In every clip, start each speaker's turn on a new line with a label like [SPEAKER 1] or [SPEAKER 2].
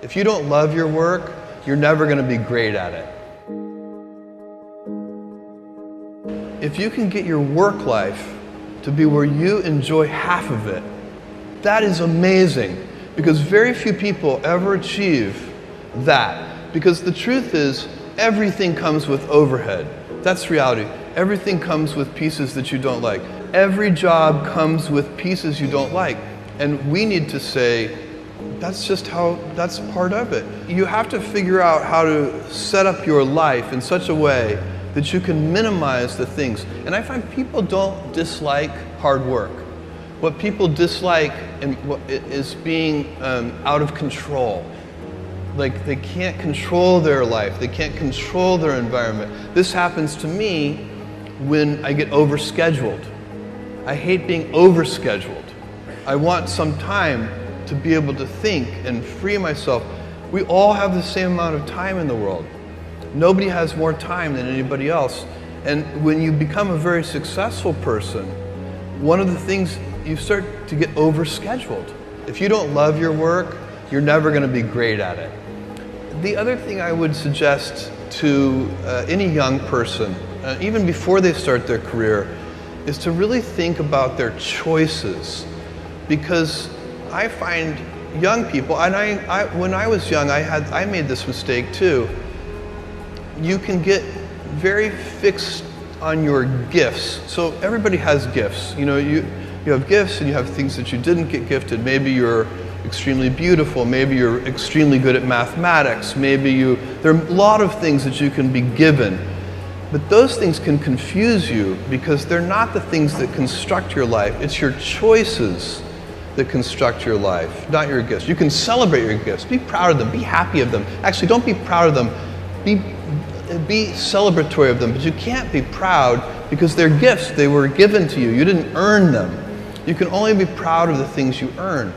[SPEAKER 1] If you don't love your work, you're never going to be great at it. If you can get your work life to be where you enjoy half of it, that is amazing, because very few people ever achieve that. Because the truth is, everything comes with overhead. That's reality. Everything comes with pieces that you don't like. Every job comes with pieces you don't like. And we need to say, that's part of it. You have to figure out how to set up your life in such a way that you can minimize the things. And I find people don't dislike hard work. What people dislike is being out of control. Like, they can't control their life, they can't control their environment. This happens to me when I get overscheduled. I hate being overscheduled. I want some time to be able to think and free myself. We all have the same amount of time in the world. Nobody has more time than anybody else. And when you become a very successful person, one of the things, you start to get overscheduled. If you don't love your work, you're never going to be great at it. The other thing I would suggest to any young person, even before they start their career, is to really think about their choices. Because I find young people, and when I was young, I made this mistake too. You can get very fixed on your gifts. So everybody has gifts. You know, you have gifts and you have things that you didn't get gifted. Maybe you're extremely beautiful, maybe you're extremely good at mathematics, there are a lot of things that you can be given. But those things can confuse you because they're not the things that construct your life. It's your choices that construct your life, not your gifts. You can celebrate your gifts, be proud of them, be happy of them. Actually, don't be proud of them, be celebratory of them, but you can't be proud because they're gifts. They were given to you. You didn't earn them. You can only be proud of the things you earn.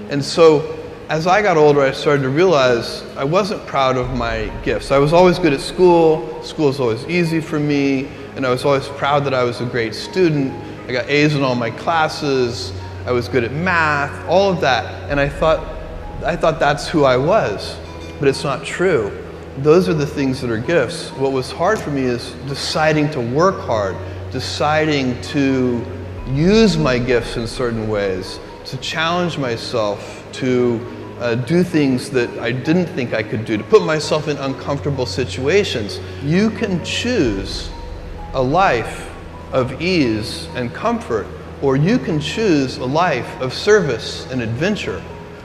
[SPEAKER 1] And so, as I got older, I started to realize I wasn't proud of my gifts. I was always good at school. School was always easy for me, and I was always proud that I was a great student. I got A's in all my classes. I was good at math, all of that. And I thought that's who I was, but it's not true. Those are the things that are gifts. What was hard for me is deciding to work hard, deciding to use my gifts in certain ways, to challenge myself, to do things that I didn't think I could do, to put myself in uncomfortable situations. You can choose a life of ease and comfort, or you can choose a life of service and adventure.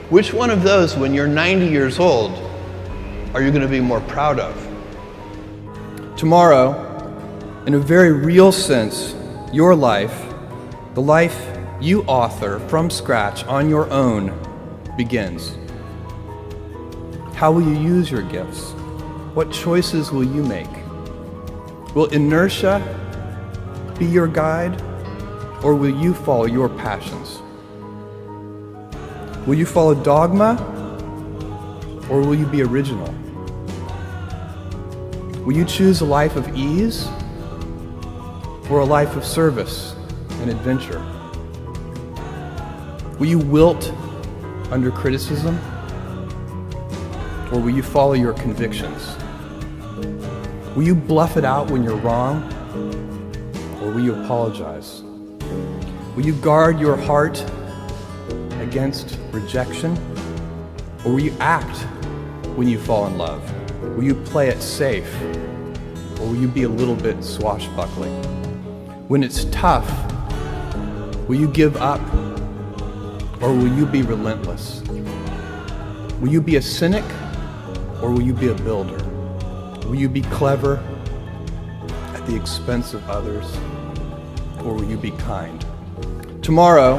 [SPEAKER 1] Which one of those, when you're 90 years old, are you going to be more proud of? Tomorrow, in a very real sense, your life, the life you author from scratch on your own, begins. How will you use your gifts? What choices will you make? Will inertia be your guide, or will you follow your passions? Will you follow dogma, or will you be original? Will you choose a life of ease, or a life of service and adventure? Will you wilt under criticism, or will you follow your convictions? Will you bluff it out when you're wrong, or will you apologize? Will you guard your heart against rejection, or will you act when you fall in love? Will you play it safe, or will you be a little bit swashbuckling? When it's tough, will you give up, or will you be relentless? Will you be a cynic, or will you be a builder? Will you be clever at the expense of others, or will you be kind? Tomorrow,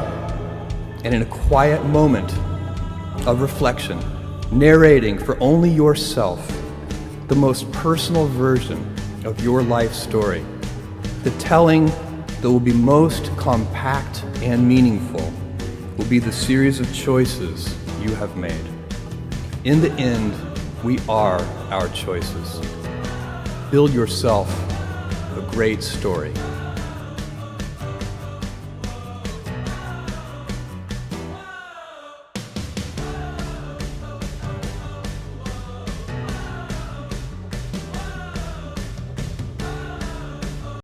[SPEAKER 1] and in a quiet moment of reflection, narrating for only yourself the most personal version of your life story, the telling that will be most compact and meaningful will be the series of choices you have made. In the end, we are our choices. Build yourself a great story.